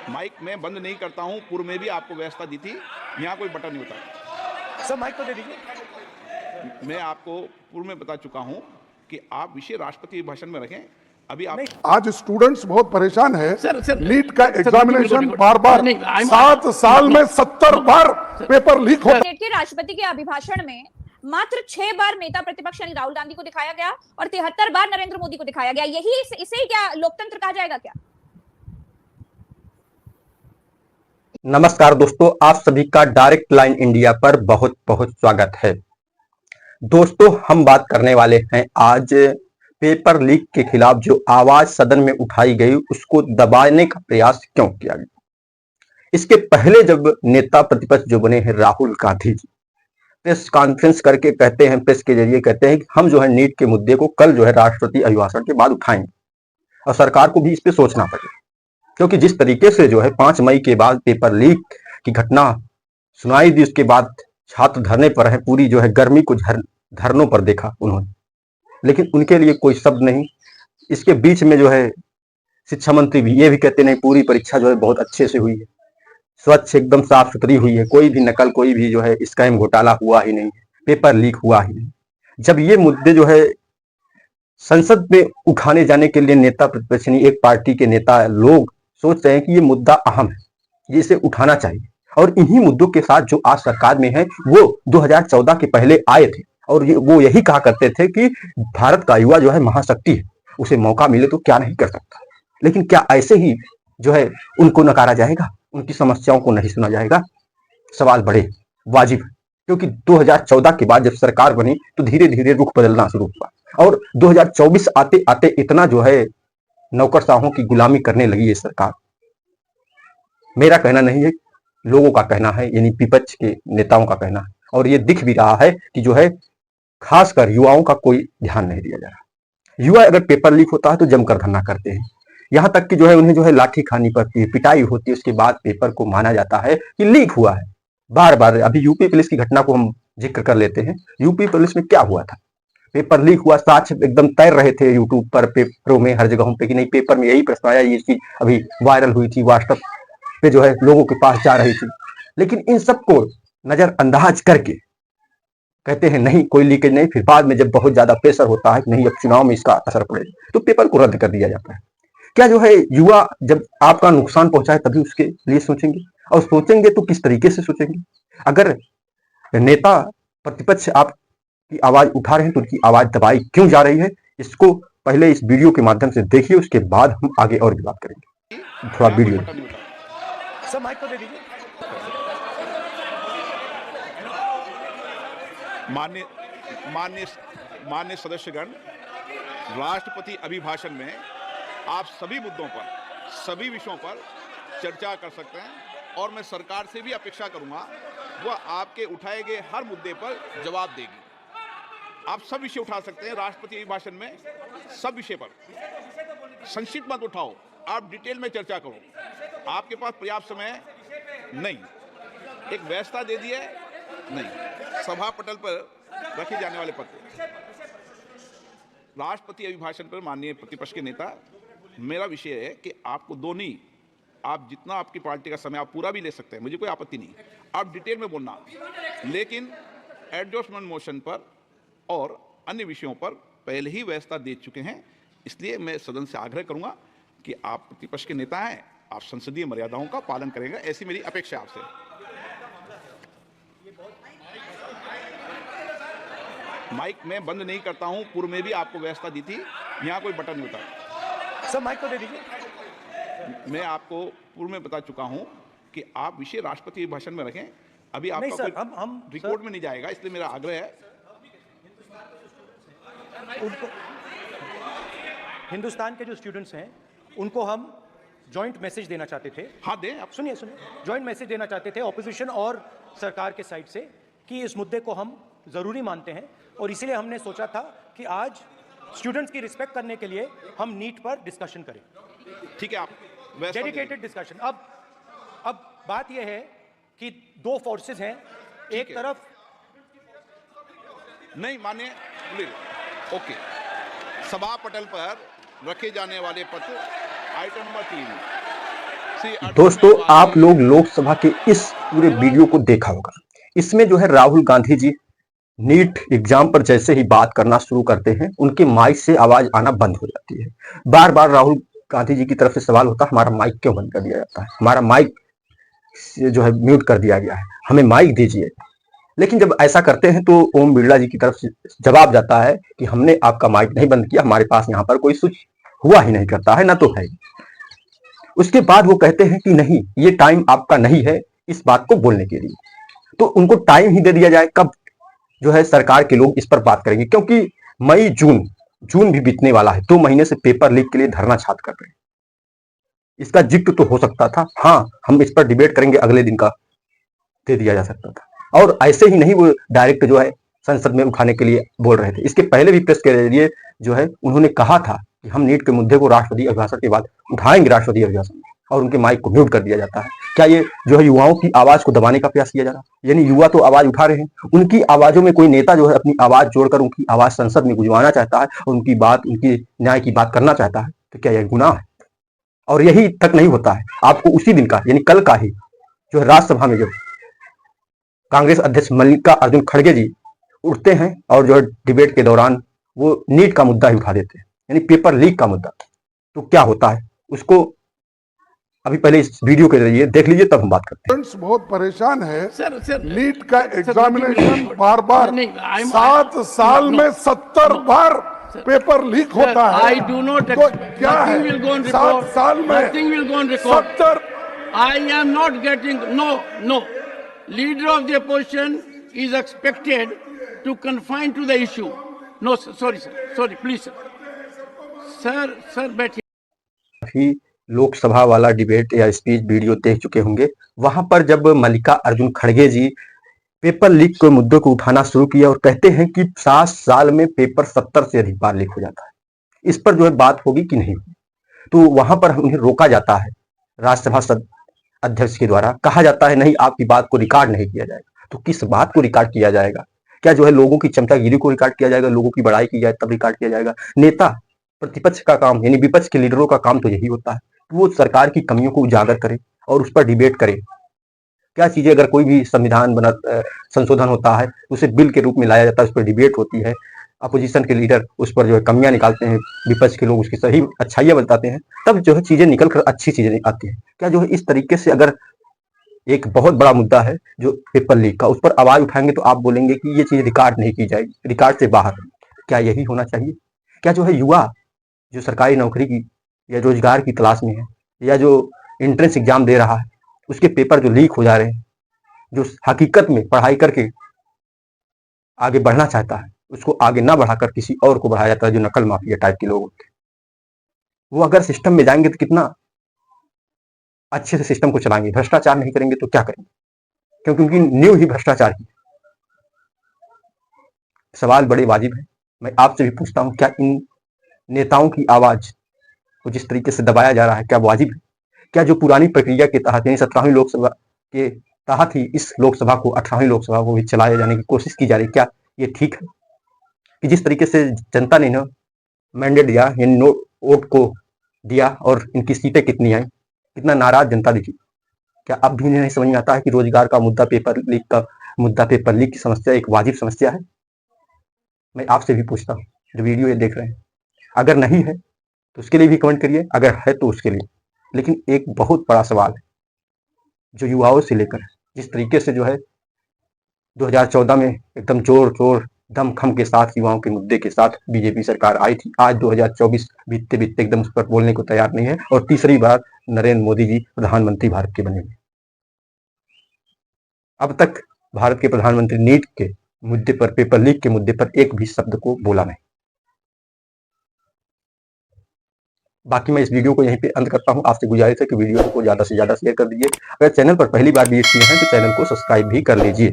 Mic मैं बंद नहीं करता हूं। पूर्व में भी आपको व्यवस्था दी थी, यहाँ कोई बटन नहीं होता। सर माइक तो दे दीजिए। मैं आपको पूर्व में बता चुका हूं कि आप विषय राष्ट्रपति भाषण में रखें। अभी आप आज स्टूडेंट्स बहुत परेशान है। सर, नीट का सर, एग्जामिनेशन रिकॉर्ड, बार बार नहीं, 7 साल में 70 बार पेपर लीक होता। स्टेट के राष्ट्रपति के अभिभाषण में मात्र 6 बार नेता प्रतिपक्ष यानी राहुल गांधी को दिखाया गया और 73 बार नरेंद्र मोदी को दिखाया गया। यही इसे क्या लोकतंत्र कहा जाएगा क्या? नमस्कार दोस्तों, आप सभी का डायरेक्ट लाइन इंडिया पर बहुत बहुत स्वागत है। दोस्तों, हम बात करने वाले हैं आज पेपर लीक के खिलाफ जो आवाज सदन में उठाई गई उसको दबाने का प्रयास क्यों किया गया। इसके पहले जब नेता प्रतिपक्ष जो बने हैं राहुल गांधी जी प्रेस कॉन्फ्रेंस करके कहते हैं, प्रेस के जरिए कहते हैं कि हम जो है नीट के मुद्दे को कल जो है राष्ट्रपति अभिभाषण के बाद उठाएंगे और सरकार को भी इस पे सोचना पड़ेगा, क्योंकि जिस तरीके से जो है 5 मई के बाद पेपर लीक की घटना सुनाई दी, उसके बाद छात्र धरने पर है, पूरी जो है गर्मी को धरनों पर देखा उन्होंने, लेकिन उनके लिए कोई शब्द नहीं। इसके बीच में जो है शिक्षा मंत्री भी ये भी कहते नहीं, पूरी परीक्षा जो है बहुत अच्छे से हुई है, स्वच्छ एकदम साफ सुथरी हुई है, कोई भी नकल, कोई भी जो है स्कैम घोटाला हुआ ही नहीं, पेपर लीक हुआ ही नहीं। जब ये मुद्दे जो है संसद में उठाने जाने के लिए नेता प्रतिपक्ष नहीं, एक पार्टी के नेता लोग सोच रहे हैं कि ये मुद्दा अहम है, ये इसे उठाना चाहिए, और इन्हीं मुद्दों के साथ जो आज सरकार में है वो 2014 के पहले आए थे और वो यही कहा करते थे कि भारत का युवा जो है महाशक्ति है, उसे मौका मिले तो क्या नहीं कर सकता। लेकिन क्या ऐसे ही जो है उनको नकारा जाएगा, उनकी समस्याओं को नहीं सुना जाएगा? सवाल बड़े वाजिब है, क्योंकि 2014 के बाद जब सरकार बनी तो धीरे धीरे रुख बदलना शुरू हुआ और 2024 आते आते इतना जो है नौकरशाहों की गुलामी करने लगी है सरकार। मेरा कहना नहीं है, लोगों का कहना है, यानी विपक्ष के नेताओं का कहना है, और ये दिख भी रहा है कि जो है खासकर युवाओं का कोई ध्यान नहीं दिया जा रहा। युवा अगर पेपर लीक होता है तो जमकर धरना करते हैं, यहां तक कि जो है उन्हें जो है लाठी खानी पड़ती है, पिटाई होती है, उसके बाद पेपर को माना जाता है कि लीक हुआ है। बार बार अभी यूपी पुलिस की घटना को हम जिक्र कर लेते हैं। यूपी पुलिस में क्या हुआ था, पेपर लीक हुआ, साक्ष्य एकदम तैर रहे थे यूट्यूब पर, पेपरों में, हर जगहों पे कि नहीं पेपर में यही प्रश्न आया, ये चीज अभी वायरल हुई थी, व्हाट्सएप पे जो है लोगों के पास जा रही थी। लेकिन इन सबको नजरअंदाज करके कहते हैं नहीं कोई लीकेज नहीं, फिर बाद में जब बहुत ज्यादा प्रेशर होता है कि नहीं अब चुनाव में इसका असर पड़ेगा तो पेपर को रद्द कर दिया जाता है। क्या जो है युवा जब आपका नुकसान पहुंचाए तभी उसके लिए सोचेंगे, और सोचेंगे तो किस तरीके से सोचेंगे? अगर नेता प्रतिपक्ष आपकी आवाज उठा रहे हैं तो उनकी आवाज दबाई क्यों जा रही है, इसको पहले इस वीडियो के माध्यम से देखिए, उसके बाद हम आगे और भी बात करेंगे। थोड़ा वीडियो सर माइक तो दे दीजिए। मान्य सदस्यगण, राष्ट्रपति अभिभाषण में आप सभी मुद्दों पर, सभी विषयों पर चर्चा कर सकते हैं और मैं सरकार से भी अपेक्षा करूंगा वह आपके उठाए गए हर मुद्दे पर जवाब देगी। आप सब विषय उठा सकते हैं राष्ट्रपति अभिभाषण में, सब विषय पर। संक्षिप्त मत उठाओ, आप डिटेल में चर्चा करो। आपके पास पर्याप्त समय नहीं, एक व्यवस्था दे दी है नहीं, सभा पटल पर रखे जाने वाले पत्र। राष्ट्रपति अभिभाषण पर माननीय प्रतिपक्ष के नेता, मेरा विषय है कि आपको दो नहीं, आप जितना आपकी पार्टी का समय आप पूरा भी ले सकते हैं, मुझे कोई आपत्ति नहीं, आप डिटेल में बोलना, लेकिन एडजस्टमेंट मोशन पर और अन्य विषयों पर पहले ही व्यवस्था दे चुके हैं। इसलिए मैं सदन से आग्रह करूंगा कि आप प्रतिपक्ष के नेता हैं, आप संसदीय मर्यादाओं का पालन करेंगे, ऐसी मेरी अपेक्षा है आपसे। माइक मैं बंद नहीं करता हूं। पूर्व में भी आपको व्यवस्था दी थी, यहां कोई बटन नहीं होता। सर माइक तो दे दीजिए। मैं आपको पूर्व में बता चुका हूं कि आप विषय राष्ट्रपति भाषण में रखें। अभी आपका सर, कोई हम रिकॉर्ड में नहीं जाएगा, इसलिए मेरा आग्रह है। उनको हिंदुस्तान के जो स्टूडेंट्स हैं उनको हम जॉइंट मैसेज देना चाहते थे। हाँ दें, आप सुनिए, जॉइंट मैसेज देना चाहते थे ऑपोजिशन और सरकार के साइड से कि इस मुद्दे को हम जरूरी मानते हैं, और इसीलिए हमने सोचा था कि आज स्टूडेंट्स की रिस्पेक्ट करने के लिए हम नीट पर डिस्कशन करें। ठीक है, आप डेडिकेटेड डिस्कशन। अब बात यह है कि दो फोर्सेस हैं, एक तरफ नहीं माने, ओके, सभा पटल पर रखे जाने वाले पत्र आइटम नंबर 3, दोस्तों आप लोग लोकसभा के इस पूरे वीडियो को देखा होगा। इसमें जो है राहुल गांधी जी नीट एग्जाम पर जैसे ही बात करना शुरू करते हैं उनके माइक से आवाज आना बंद हो जाती है। बार बार राहुल गांधी जी की तरफ से सवाल होता है हमारा माइक क्यों बंद कर दिया जाता है, हमारा माइक जो है म्यूट कर दिया गया है, हमें माइक दीजिए। लेकिन जब ऐसा करते हैं तो ओम बिरला जी की तरफ से जवाब जाता है कि हमने आपका माइक नहीं बंद किया, हमारे पास यहाँ पर कोई स्विच हुआ ही नहीं करता है, ना तो है। उसके बाद वो कहते हैं कि नहीं ये टाइम आपका नहीं है इस बात को बोलने के लिए, तो उनको टाइम ही दे दिया जाए कब जो है सरकार के लोग इस पर बात करेंगे, क्योंकि मई जून भी बीतने वाला है। 2 महीने से पेपर लीक के लिए धरना छात्र कर रहे हैं। इसका जिक्र तो हो सकता था, हाँ हम इस पर डिबेट करेंगे अगले दिन का दे दिया जा सकता था। और ऐसे ही नहीं वो डायरेक्ट जो है संसद में उठाने के लिए बोल रहे थे। इसके पहले भी प्रेस के जरिए जो है उन्होंने कहा था कि हम नीट के मुद्दे को राष्ट्रपति अभिभाषण के बाद उठाएंगे राष्ट्रपति अभिभाषण में, और उनके माइक को म्यूट कर दिया जाता है। क्या ये जो है युवाओं की आवाज को दबाने का प्रयास किया जा रहा है? यानी युवा तो आवाज उठा रहे हैं, उनकी आवाजों में कोई नेता जो है अपनी आवाज जोड़कर उनकी आवाज संसद में गुंजवाना चाहता है और उनकी बात, उनकी न्याय की बात करना चाहता है, तो क्या यह गुनाह है? और यही तक नहीं होता है, आपको उसी दिन का यानी कल का ही जो है राज्यसभा में जो कांग्रेस अध्यक्ष मल्लिकार्जुन खड़गे जी उठते हैं और जो है डिबेट के दौरान वो नीट का मुद्दा ही उठा देते हैं, यानी पेपर लीक का मुद्दा। तो क्या होता है उसको अभी पहले इस वीडियो के जरिए देख लीजिए, तब हम बात करते हैं। स्टूडेंट्स बहुत परेशान है। सर, नीट का एग्जामिनेशन बार बार नहीं, 7 साल में 70 बार पेपर लीक होता है। I do not तो expect- क्या है nothing will go on 7 record. साल में Nothing will go on record. 70 I am not getting no. Leader of the opposition is expected to confine to the issue. No, sir, sorry, please, sir, बैठिए। काफी लोकसभा वाला debate या speech video देख चुके होंगे। वहां पर जब मल्लिकार्जुन खड़गे जी पेपर लीक के मुद्दों को उठाना शुरू किया और कहते हैं कि 7 साल में पेपर 70 से अधिक बार लीक हो जाता है, इस पर जो है बात होगी कि नहीं, तो वहां पर उन्हें रोका जाता है राज्यसभा अध्यक्ष के द्वारा। कहा जाता है नहीं आपकी बात को रिकॉर्ड नहीं किया जाएगा। तो किस बात को रिकॉर्ड किया जाएगा? क्या जो है लोगों की चमचागिरी को रिकॉर्ड किया जाएगा, लोगों की बड़ाई की जाए तब रिकॉर्ड किया जाएगा? नेता प्रतिपक्ष का काम यानी विपक्ष के लीडरों का काम तो यही होता है, वो सरकार की कमियों को उजागर करे और उस पर डिबेट करे। क्या चीजें अगर कोई भी संविधान बना संशोधन होता है उसे बिल के रूप में लाया जाता है, उस पर डिबेट होती है, अपोजिशन के लीडर उस पर जो है कमियां निकालते हैं, विपक्ष के लोग उसकी सही अच्छाइयां बताते हैं, तब जो है चीजें निकल कर अच्छी चीजें आती हैं। क्या जो है इस तरीके से अगर एक बहुत बड़ा मुद्दा है जो पेपर लीक का, उस पर आवाज उठाएंगे तो आप बोलेंगे कि ये चीज रिकॉर्ड नहीं की जाएगी, रिकॉर्ड से बाहर? क्या यही होना चाहिए? क्या जो है युवा जो सरकारी नौकरी की या रोजगार की तलाश में है या जो एंट्रेंस एग्जाम दे रहा है उसके पेपर जो लीक हो जा रहे हैं, जो हकीकत में पढ़ाई करके आगे बढ़ना चाहता है उसको आगे ना बढ़ाकर किसी और को बढ़ाया जाता है, जो नकल माफिया टाइप के लोग होते हैं। वो अगर सिस्टम में जाएंगे तो कितना अच्छे से सिस्टम को चलाएंगे, भ्रष्टाचार नहीं करेंगे तो क्या करेंगे? क्योंकि उनकी नींव ही भ्रष्टाचार की। सवाल बड़े वाजिब है। मैं आपसे भी पूछता हूं, क्या इन नेताओं की आवाज को जिस तरीके से दबाया जा रहा है क्या वाजिब है? क्या जो पुरानी प्रक्रिया के तहत यानी 17वीं लोकसभा के तहत ही इस लोकसभा को 18वीं लोकसभा को भी चलाए जाने की कोशिश की जा रही है, क्या ये ठीक है? कि जिस तरीके से जनता ने ना मैंडेट दिया यानी वोट को दिया और इनकी सीटें कितनी आई, कितना नाराज जनता दिखी, क्या अब भी नहीं समझ में आता है कि रोजगार का मुद्दा, पेपर लीक की समस्या एक वाजिब समस्या है? मैं आपसे भी पूछता हूँ जो वीडियो ये देख रहे हैं, अगर नहीं है तो उसके लिए भी कमेंट करिए, अगर है तो उसके लिए। लेकिन एक बहुत बड़ा सवाल है जो युवाओं से लेकर जिस तरीके से जो है 2014 में एकदम जोर दमखम के साथ युवाओं के मुद्दे के साथ बीजेपी सरकार आई थी, आज 2024 बीतते बीतते एकदम उस पर बोलने को तैयार नहीं है और तीसरी बार नरेंद्र मोदी जी प्रधानमंत्री भारत के बने हुए। अब तक भारत के प्रधानमंत्री नीट के मुद्दे पर, पेपर लीक के मुद्दे पर एक भी शब्द को बोला नहीं। बाकी मैं इस वीडियो को यहीं पे अंत करता हूं। आपसे गुजारिश है कि वीडियो को ज्यादा से ज्यादा शेयर कर दीजिए। अगर चैनल पर पहली बार विजिट किए हैं तो चैनल को सब्सक्राइब भी कर लीजिए।